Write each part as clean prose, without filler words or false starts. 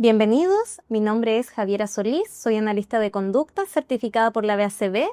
Bienvenidos, mi nombre es Javiera Solís, soy analista de conducta certificada por la BACB,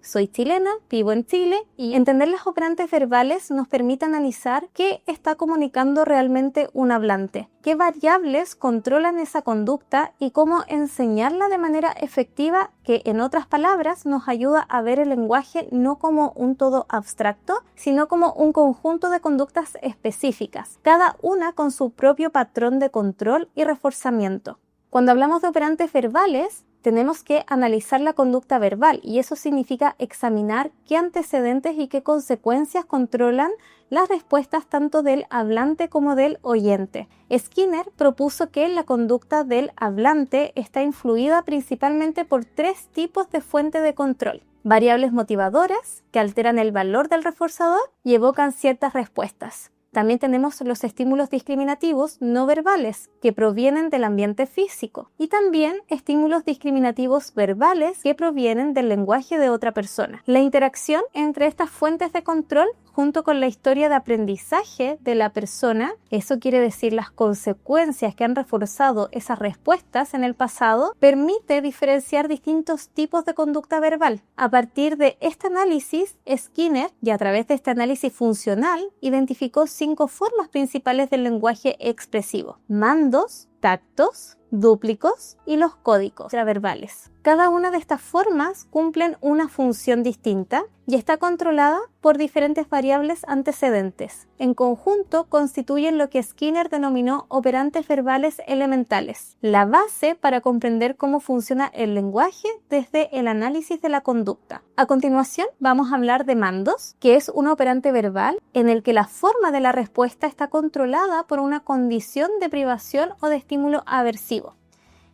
soy chilena, vivo en Chile y entender las operantes verbales nos permite analizar qué está comunicando realmente un hablante, qué variables controlan esa conducta y cómo enseñarla de manera efectiva que, en otras palabras, nos ayuda a ver el lenguaje no como un todo abstracto, sino como un conjunto de conductas específicas, cada una con su propio patrón de control y reforzamiento. Cuando hablamos de operantes verbales, tenemos que analizar la conducta verbal y eso significa examinar qué antecedentes y qué consecuencias controlan las respuestas tanto del hablante como del oyente. Skinner propuso que la conducta del hablante está influida principalmente por tres tipos de fuente de control: variables motivadoras, que alteran el valor del reforzador y evocan ciertas respuestas. También tenemos los estímulos discriminativos no verbales, que provienen del ambiente físico, y también estímulos discriminativos verbales que provienen del lenguaje de otra persona. La interacción entre estas fuentes de control, junto con la historia de aprendizaje de la persona, eso quiere decir las consecuencias que han reforzado esas respuestas en el pasado, permite diferenciar distintos tipos de conducta verbal. A partir de este análisis, Skinner, y a través de este análisis funcional, identificó 5 formas principales del lenguaje expresivo: mandos, tactos, dúplicos y los códigos verbales. Cada una de estas formas cumplen una función distinta y está controlada por diferentes variables antecedentes. En conjunto constituyen lo que Skinner denominó operantes verbales elementales, la base para comprender cómo funciona el lenguaje desde el análisis de la conducta. A continuación vamos a hablar de mandos, que es un operante verbal en el que la forma de la respuesta está controlada por una condición de privación o de estímulo aversivo.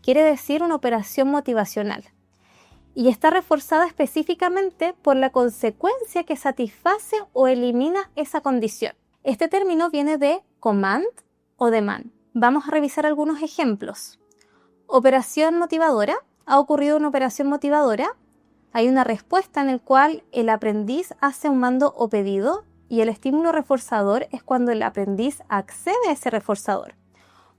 Quiere decir una operación motivacional, y está reforzada específicamente por la consecuencia que satisface o elimina esa condición. Este término viene de command o demand. Vamos a revisar algunos ejemplos. Operación motivadora. Ha ocurrido una operación motivadora. Hay una respuesta en la cual el aprendiz hace un mando o pedido y el estímulo reforzador es cuando el aprendiz accede a ese reforzador.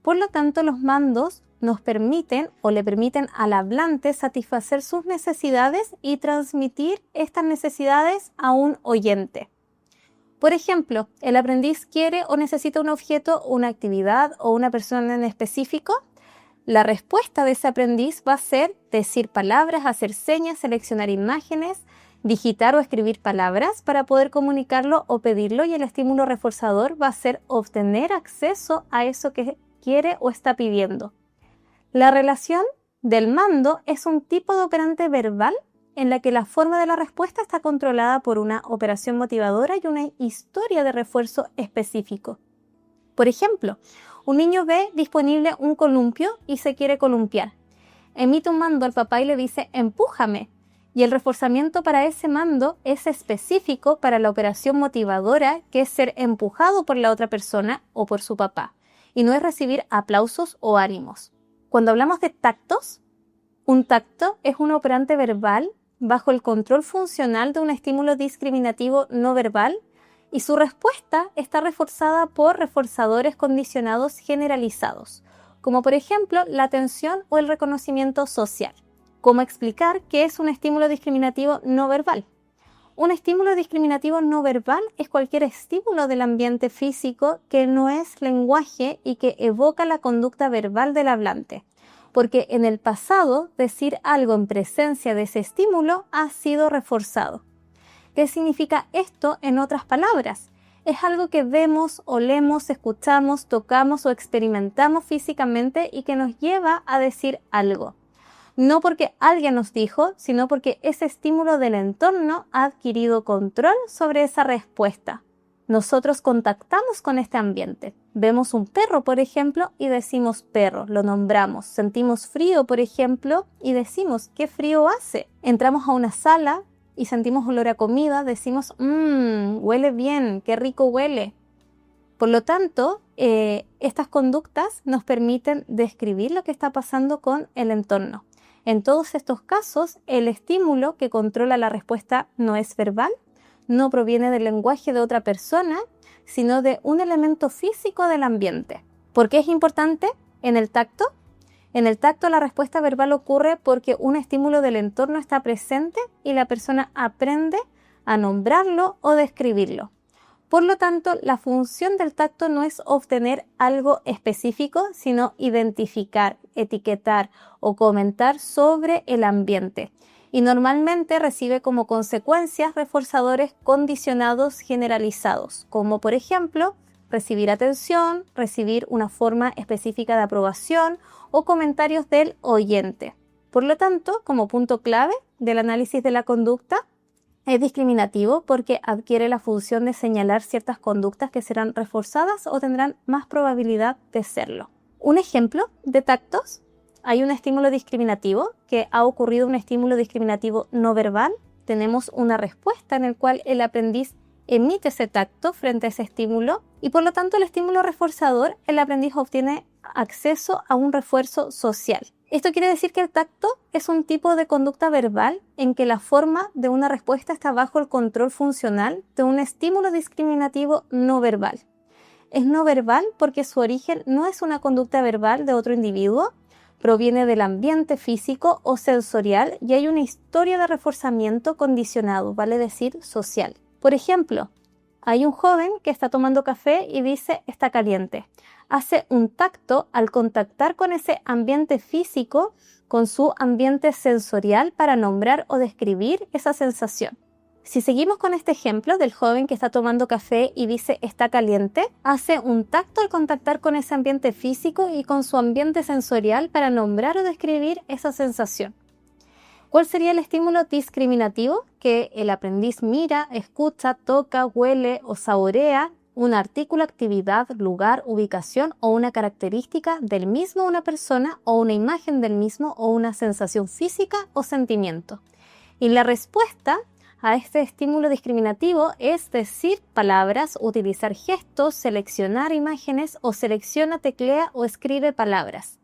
Por lo tanto, los mandos nos permiten o le permiten al hablante satisfacer sus necesidades y transmitir estas necesidades a un oyente. Por ejemplo, el aprendiz quiere o necesita un objeto, una actividad o una persona en específico. La respuesta de ese aprendiz va a ser decir palabras, hacer señas, seleccionar imágenes, digitar o escribir palabras para poder comunicarlo o pedirlo, y el estímulo reforzador va a ser obtener acceso a eso que quiere o está pidiendo. La relación del mando es un tipo de operante verbal en la que la forma de la respuesta está controlada por una operación motivadora y una historia de refuerzo específico. Por ejemplo, un niño ve disponible un columpio y se quiere columpiar. Emite un mando al papá y le dice «empújame», y el reforzamiento para ese mando es específico para la operación motivadora, que es ser empujado por la otra persona o por su papá, y no es recibir aplausos o ánimos. Cuando hablamos de tactos, un tacto es un operante verbal bajo el control funcional de un estímulo discriminativo no verbal, y su respuesta está reforzada por reforzadores condicionados generalizados, como por ejemplo la atención o el reconocimiento social. ¿Cómo explicar qué es un estímulo discriminativo no verbal? Un estímulo discriminativo no verbal es cualquier estímulo del ambiente físico que no es lenguaje y que evoca la conducta verbal del hablante, porque en el pasado decir algo en presencia de ese estímulo ha sido reforzado. ¿Qué significa esto en otras palabras? Es algo que vemos, olemos, escuchamos, tocamos o experimentamos físicamente y que nos lleva a decir algo. No porque alguien nos dijo, sino porque ese estímulo del entorno ha adquirido control sobre esa respuesta. Nosotros contactamos con este ambiente. Vemos un perro, por ejemplo, y decimos perro, lo nombramos. Sentimos frío, por ejemplo, y decimos ¿qué frío hace? Entramos a una sala y sentimos olor a comida, decimos huele bien, qué rico huele. Por lo tanto, estas conductas nos permiten describir lo que está pasando con el entorno. En todos estos casos, el estímulo que controla la respuesta no es verbal, no proviene del lenguaje de otra persona, sino de un elemento físico del ambiente. ¿Por qué es importante en el tacto? En el tacto, la respuesta verbal ocurre porque un estímulo del entorno está presente y la persona aprende a nombrarlo o describirlo. Por lo tanto, la función del tacto no es obtener algo específico, sino identificar, etiquetar o comentar sobre el ambiente. Y normalmente recibe como consecuencias reforzadores condicionados generalizados, como por ejemplo, recibir atención, recibir una forma específica de aprobación o comentarios del oyente. Por lo tanto, como punto clave del análisis de la conducta, es discriminativo porque adquiere la función de señalar ciertas conductas que serán reforzadas o tendrán más probabilidad de serlo. Un ejemplo de tactos: hay un estímulo discriminativo, que ha ocurrido un estímulo discriminativo no verbal. Tenemos una respuesta en la cual el aprendiz emite ese tacto frente a ese estímulo y por lo tanto el estímulo reforzador, el aprendiz obtiene acceso a un refuerzo social. Esto quiere decir que el tacto es un tipo de conducta verbal en que la forma de una respuesta está bajo el control funcional de un estímulo discriminativo no verbal. Es no verbal porque su origen no es una conducta verbal de otro individuo, proviene del ambiente físico o sensorial y hay una historia de reforzamiento condicionado, vale decir social. Por ejemplo, hay un joven que está tomando café y dice está caliente. Hace un tacto al contactar con ese ambiente físico, con su ambiente sensorial para nombrar o describir esa sensación. Si seguimos con este ejemplo del joven que está tomando café y dice está caliente, hace un tacto al contactar con ese ambiente físico y con su ambiente sensorial para nombrar o describir esa sensación. ¿Cuál sería el estímulo discriminativo? Que el aprendiz mira, escucha, toca, huele o saborea un artículo, actividad, lugar, ubicación o una característica del mismo, una persona o una imagen del mismo o una sensación física o sentimiento. Y la respuesta a este estímulo discriminativo es decir palabras, utilizar gestos, seleccionar imágenes o selecciona, teclea o escribe palabras.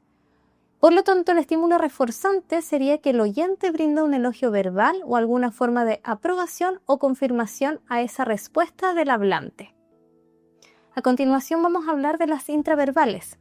Por lo tanto, el estímulo reforzante sería que el oyente brinda un elogio verbal o alguna forma de aprobación o confirmación a esa respuesta del hablante. A continuación vamos a hablar de las intraverbales.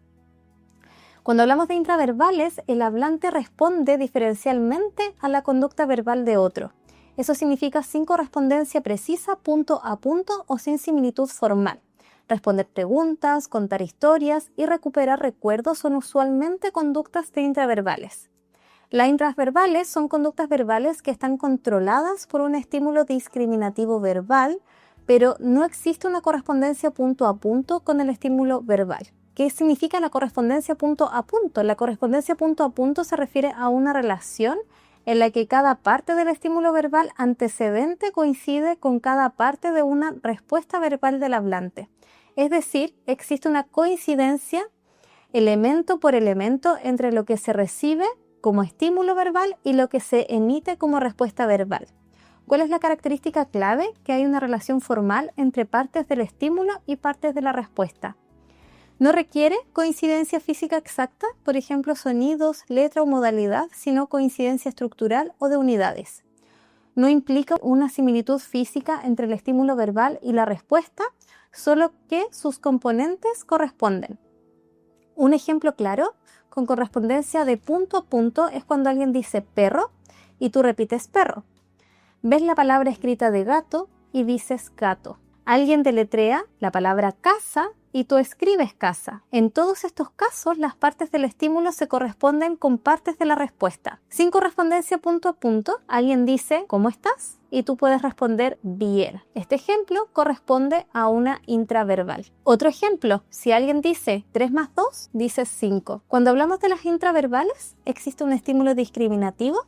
Cuando hablamos de intraverbales, el hablante responde diferencialmente a la conducta verbal de otro. Eso significa sin correspondencia precisa, punto a punto o sin similitud formal. Responder preguntas, contar historias y recuperar recuerdos son usualmente conductas de intraverbales. Las intraverbales son conductas verbales que están controladas por un estímulo discriminativo verbal, pero no existe una correspondencia punto a punto con el estímulo verbal. ¿Qué significa la correspondencia punto a punto? La correspondencia punto a punto se refiere a una relación en la que cada parte del estímulo verbal antecedente coincide con cada parte de una respuesta verbal del hablante. Es decir, existe una coincidencia elemento por elemento entre lo que se recibe como estímulo verbal y lo que se emite como respuesta verbal. ¿Cuál es la característica clave? Que hay una relación formal entre partes del estímulo y partes de la respuesta. No requiere coincidencia física exacta, por ejemplo, sonidos, letra o modalidad, sino coincidencia estructural o de unidades. No implica una similitud física entre el estímulo verbal y la respuesta, solo que sus componentes corresponden. Un ejemplo claro, con correspondencia de punto a punto, es cuando alguien dice perro y tú repites perro. Ves la palabra escrita de gato y dices gato. Alguien deletrea la palabra casa y tú escribes casa. En todos estos casos, las partes del estímulo se corresponden con partes de la respuesta. Sin correspondencia punto a punto, alguien dice ¿cómo estás? Y tú puedes responder bien. Este ejemplo corresponde a una intraverbal. Otro ejemplo, si alguien dice 3 más 2, dices 5. Cuando hablamos de las intraverbales, existe un estímulo discriminativo,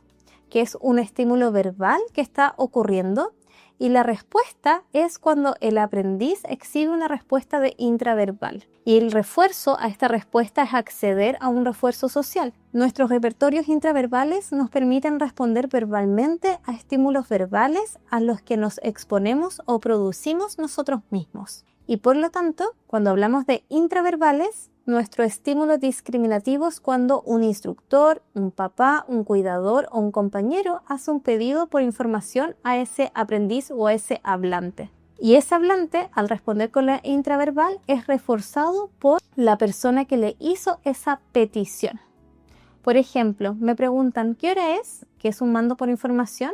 que es un estímulo verbal que está ocurriendo, y la respuesta es cuando el aprendiz exhibe una respuesta de intraverbal. Y el refuerzo a esta respuesta es acceder a un refuerzo social. Nuestros repertorios intraverbales nos permiten responder verbalmente a estímulos verbales a los que nos exponemos o producimos nosotros mismos. Y por lo tanto, cuando hablamos de intraverbales, nuestro estímulo discriminativo es cuando un instructor, un papá, un cuidador o un compañero hace un pedido por información a ese aprendiz o a ese hablante. Y ese hablante, al responder con la intraverbal, es reforzado por la persona que le hizo esa petición. Por ejemplo, me preguntan ¿qué hora es? Que es un mando por información,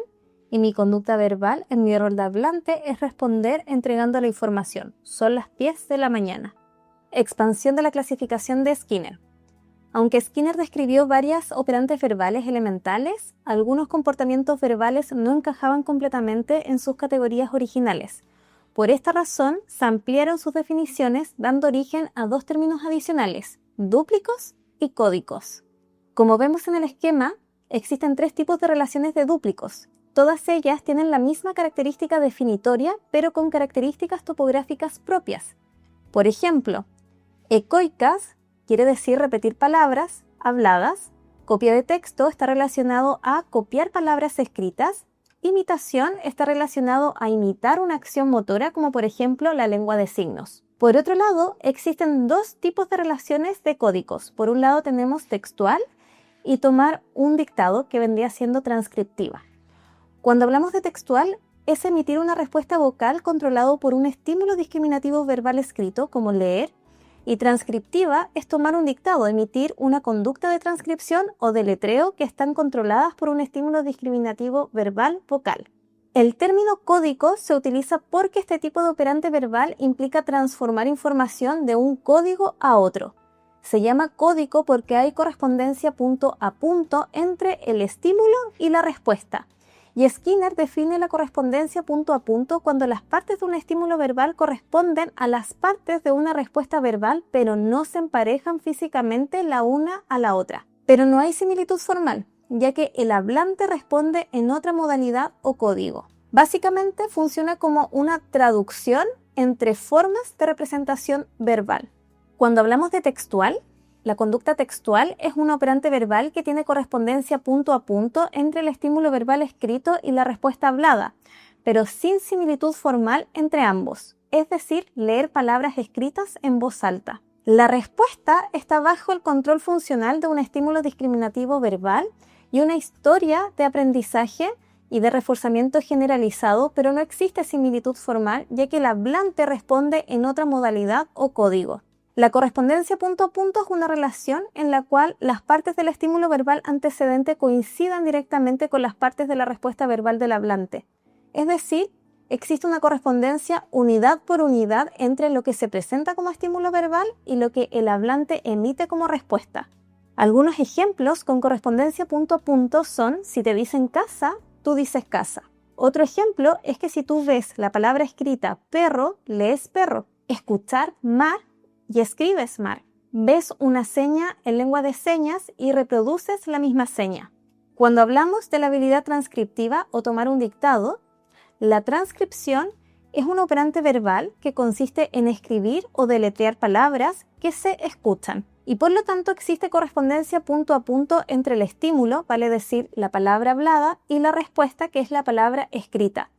y mi conducta verbal en mi rol de hablante es responder entregando la información. Son las 10 de la mañana. Expansión de la clasificación de Skinner. Aunque Skinner describió varias operantes verbales elementales, algunos comportamientos verbales no encajaban completamente en sus categorías originales. Por esta razón, se ampliaron sus definiciones dando origen a dos términos adicionales, dúplicos y códicos. Como vemos en el esquema, existen tres tipos de relaciones de dúplicos. Todas ellas tienen la misma característica definitoria, pero con características topográficas propias. Por ejemplo, ecoicas quiere decir repetir palabras habladas, copia de texto está relacionado a copiar palabras escritas, imitación está relacionado a imitar una acción motora como por ejemplo la lengua de signos. Por otro lado, existen dos tipos de relaciones de códicos. Por un lado tenemos textual y tomar un dictado que vendría siendo transcriptiva. Cuando hablamos de textual, es emitir una respuesta vocal controlado por un estímulo discriminativo verbal escrito, como leer, y transcriptiva es tomar un dictado, emitir una conducta de transcripción o de letreo que están controladas por un estímulo discriminativo verbal vocal. El término código se utiliza porque este tipo de operante verbal implica transformar información de un código a otro. Se llama código porque hay correspondencia punto a punto entre el estímulo y la respuesta. Y Skinner define la correspondencia punto a punto cuando las partes de un estímulo verbal corresponden a las partes de una respuesta verbal, pero no se emparejan físicamente la una a la otra. Pero no hay similitud formal, ya que el hablante responde en otra modalidad o código. Básicamente funciona como una traducción entre formas de representación verbal. Cuando hablamos de textual, la conducta textual es un operante verbal que tiene correspondencia punto a punto entre el estímulo verbal escrito y la respuesta hablada, pero sin similitud formal entre ambos, es decir, leer palabras escritas en voz alta. La respuesta está bajo el control funcional de un estímulo discriminativo verbal y una historia de aprendizaje y de reforzamiento generalizado, pero no existe similitud formal ya que el hablante responde en otra modalidad o código. La correspondencia punto a punto es una relación en la cual las partes del estímulo verbal antecedente coincidan directamente con las partes de la respuesta verbal del hablante. Es decir, existe una correspondencia unidad por unidad entre lo que se presenta como estímulo verbal y lo que el hablante emite como respuesta. Algunos ejemplos con correspondencia punto a punto son: si te dicen casa, tú dices casa. Otro ejemplo es que si tú ves la palabra escrita perro, lees perro. Escuchar mar y escribes mar. Ves una seña en lengua de señas y reproduces la misma seña. Cuando hablamos de la habilidad transcriptiva o tomar un dictado, la transcripción es un operante verbal que consiste en escribir o deletrear palabras que se escuchan. Y por lo tanto existe correspondencia punto a punto entre el estímulo, vale decir la palabra hablada, y la respuesta, que es la palabra escrita.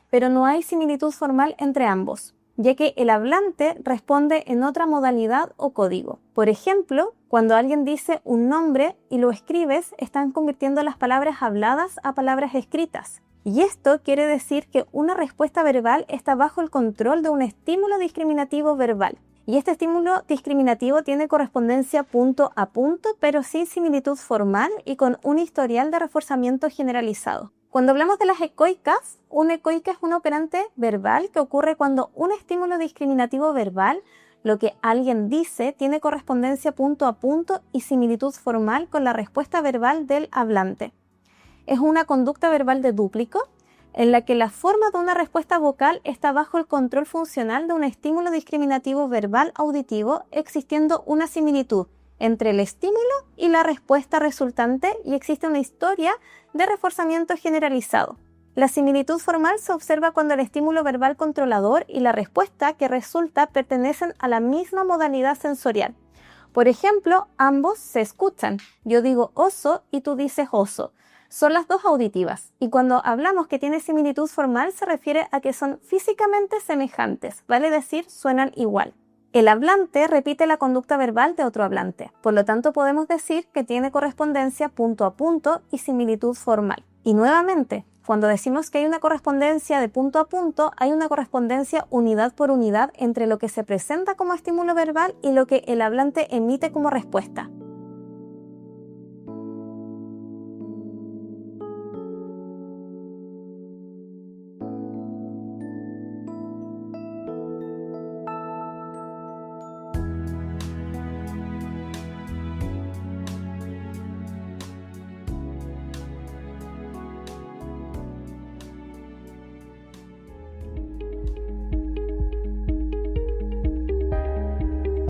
Pero no hay similitud formal entre ambos, ya que el hablante responde en otra modalidad o código. Por ejemplo, cuando alguien dice un nombre y lo escribes, están convirtiendo las palabras habladas a palabras escritas. Y esto quiere decir que una respuesta verbal está bajo el control de un estímulo discriminativo verbal. Y este estímulo discriminativo tiene correspondencia punto a punto, pero sin similitud formal y con un historial de reforzamiento generalizado. Cuando hablamos de las ecoicas, una ecoica es un operante verbal que ocurre cuando un estímulo discriminativo verbal, lo que alguien dice, tiene correspondencia punto a punto y similitud formal con la respuesta verbal del hablante. Es una conducta verbal de dúplico en la que la forma de una respuesta vocal está bajo el control funcional de un estímulo discriminativo verbal auditivo, existiendo una similitud entre el estímulo y la respuesta resultante, y existe una historia de reforzamiento generalizado. La similitud formal se observa cuando el estímulo verbal controlador y la respuesta que resulta pertenecen a la misma modalidad sensorial. Por ejemplo, ambos se escuchan. Yo digo oso y tú dices oso. Son las dos auditivas, y cuando hablamos que tiene similitud formal se refiere a que son físicamente semejantes, vale decir, suenan igual. El hablante repite la conducta verbal de otro hablante, por lo tanto podemos decir que tiene correspondencia punto a punto y similitud formal. Y nuevamente, cuando decimos que hay una correspondencia de punto a punto, hay una correspondencia unidad por unidad entre lo que se presenta como estímulo verbal y lo que el hablante emite como respuesta.